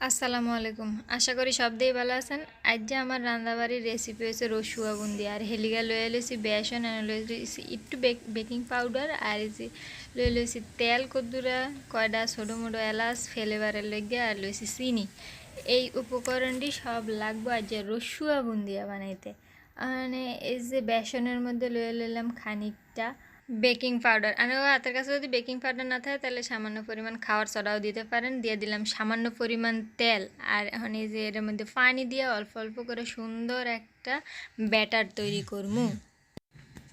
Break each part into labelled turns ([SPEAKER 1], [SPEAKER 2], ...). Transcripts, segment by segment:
[SPEAKER 1] আসসালামু আলাইকুম। আশা করি সবদেই ভালো আছেন। আজ যে আমার রান্নাবাড়ির রেসিপি হয়েছে রসুয়া বুন্দিয়া আর হেলিগা লয়ে লইছি বেসন আর লইছি একটু বেকিং পাউডার আর লয়ে লইছি তেল কদ্দুরা কয়টা ছোটো মোটো এলাচ ফ্লেভারের লেগে আর লইছি চিনি। এই উপকরণটি সব লাগবে আজ যে রসুয়া বুন্দিয়া বানাইতে। মানে এই যে বেসনের মধ্যে লয়ে লইলাম খানিকটা বেকিং পাউডার আর হাতের কাছে যদি বেকিং পাউডার না থাকে তাহলে সামান্য পরিমাণ খাওয়ার সোডাও দিতে পারেন। দিয়ে দিলাম সামান্য পরিমাণ তেল আর এখন এই যে এর মধ্যে পানি দিয়ে অল্প অল্প করে সুন্দর একটা ব্যাটার তৈরি করমু।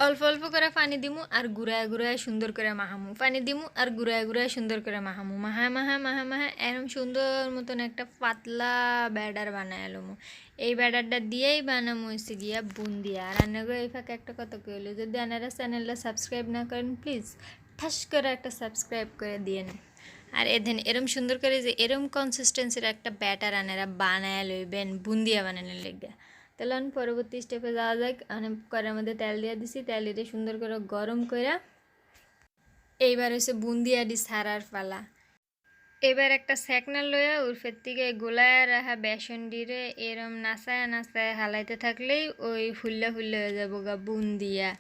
[SPEAKER 1] অল্প অল্প করে পানি দিমু আর গুড়ায় গুড়ায় সুন্দর করে মাহামু, পানি দিমু আর গুড়ায় গুড়ায় সুন্দর করে মাহামু, মাহা এরম সুন্দর মতন একটা পাতলা ব্যাটার বানায় এলমু। এই ব্যাটারটা দিয়েই বানামু হচ্ছে গিয়া বুন্দিয়া। আর আনাগো এই ফাঁকে একটা কথা কইলো, যদি আনারা চ্যানেলটা সাবস্ক্রাইব না করেন প্লিজ ঠাস করে একটা সাবস্ক্রাইব করে দিয়েন। আর এদিন এরম সুন্দর করে যে এরম কনসিস্টেন্সির একটা ব্যাটার আনারা বানায় লইবেন বুন্দিয়া বানানোর লেগে। তাহলে পরবর্তী স্টেপে যাওয়া যাক। মানে কড়াইয়ের মধ্যে তেল দিয়ে দিছি, তেল দিয়ে সুন্দর করে গরম করে এইবার হচ্ছে বুন্দিয়া দি ছাড়ার পালা। এবার একটা সেকনা লইয়া উর্ফের থেকে গোলায় রাখা বেসন ডিরে এরম নাচায় নাচায় হালাইতে থাকলেই ওই ফুল্লা ফুল্লা হয়ে যাবো গা বুন্দিয়া।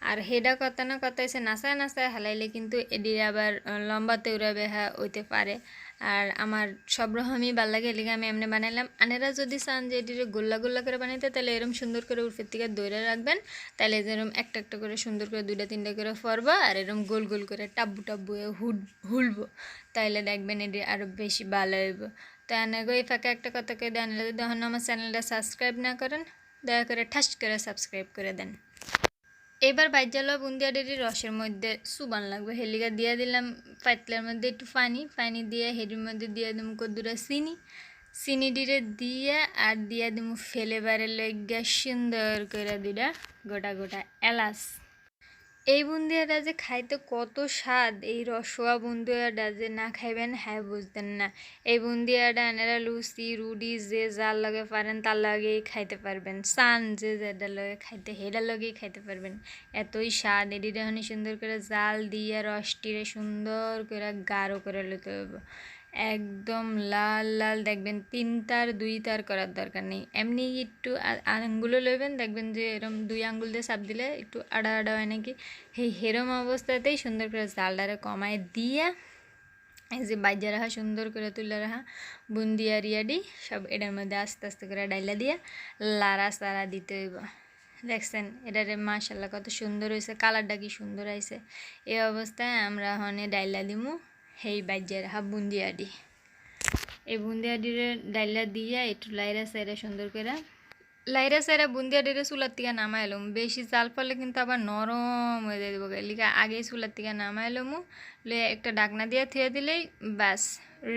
[SPEAKER 1] আর হেডা কথা না কথা হচ্ছে নাচায় নাচায় হালাইলে কিন্তু এডিরে আবার লম্বাতে উড়া বেহা হইতে পারে। আর আমার সব রকমই ভাল লাগে, এলিগে আমি এমনি বানাইলাম। আনেরা যদি চান যে এটিরে গোল্লা গোল্লা করে বানাইতে তাহলে এরম সুন্দর করে উর্ফের থেকে দইরা রাখবেন, তাহলে যেরম একটা একটা করে সুন্দর করে দুইটা তিনটা করে ফরবা আর এরম গোল গোল করে টাব্বু টাব্বু হুলবো, তাইলে দেখবেন এটি আরও বেশি ভালো হইব। তো আনাগো এই ফাঁকে একটা কথা কে দেন, যদি এখন আমার চ্যানেলটা সাবস্ক্রাইব না করেন দয়া করে ঠাস করে সাবস্ক্রাইব করে দেন। এবার বাইজালা বুন্দিয়া ডেরি রসের মধ্যে সুবান লাগবে, হেলিকা দিয়ে দিলাম পাতলার মধ্যে একটু পানি দিয়ে হেডির মধ্যে দিয়ে দিম কদ্দুরা চিনি ডিরে দিয়ে আর দিয়ে দিম ফ্লেভারের লইগা সুন্দর করে দুইটা গোটা গোটা এলাচ। এই বুন্দিয়াটা যে খাইতে কত স্বাদ, এই রসোয়া বুন্দিয়াটা যে না খাইবেন হ্যাঁ বুঝতেন না। এই বুন্দিয়াটা এনারা লুচি রুটি যে যার লগে পারেন তার লগেই খাইতে পারবেন, চান যে যেটার লগে খাইতে হেটার লগেই খাইতে পারবেন। এতই স্বাদ। এটিতে হনি সুন্দর করে জাল দিয়ে রসটিরে সুন্দর করে গাঢ় করে লইতে হবে, একদম লাল লাল। দেখবেন তিন তার দুই তার করার দরকার নেই, এমনি একটু আঙ্গুলও লইবেন, দেখবেন যে এরম দুই আঙ্গুল দিয়ে চাপ দিলে একটু আড়া আড়া হয় নাকি। সেই হেরম অবস্থাতেই সুন্দর করে জালটারে কমায় দিয়া এই যে বাইজা রাখা সুন্দর করে তুলে রাখা বুন্দিয়া রিয়াডি সব এটার মধ্যে আস্তে আস্তে করে ডাইলা দিয়া লাড়া চাড়া দিতে হইব। দেখছেন এটারে মাশাল্লাহ কত সুন্দর হয়েছে, কালারটা কি সুন্দর আইছে। এই অবস্থায় আমরা হনে ডাইলা দিমু সেই বাইজা রাখা বুন্দিয়াডি। এই বুন্দিয়াডিরে ডাইলা দিয়া একটু লাইরা সাইরা সুন্দর করে লাইরা সাইরা বুন্দিয়া ডেরে চুলার থেকে নামাই এলাম। বেশি জাল পড়লে কিন্তু আবার নরম হয়ে যাইব, লিখা আগেই চুলার থেকে নামাই এলামু, লে একটা ডাকনা দিয়ে থুয়ে দিলেই ব্যাস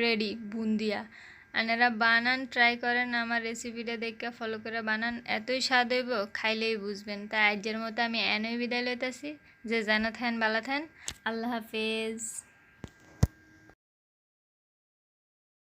[SPEAKER 1] রেডি বুন্দিয়া। আনারা বানান, ট্রাই করেন, আমার রেসিপিটা দেখে ফলো করে বানান, এতই স্বাদ হইব খাইলেই বুঝবেন। তাই আজকের মতো আমি এনই বিদায় লইতেছি। যে জানা থাকেন ভালো থাকেন, আল্লাহ হাফেজ।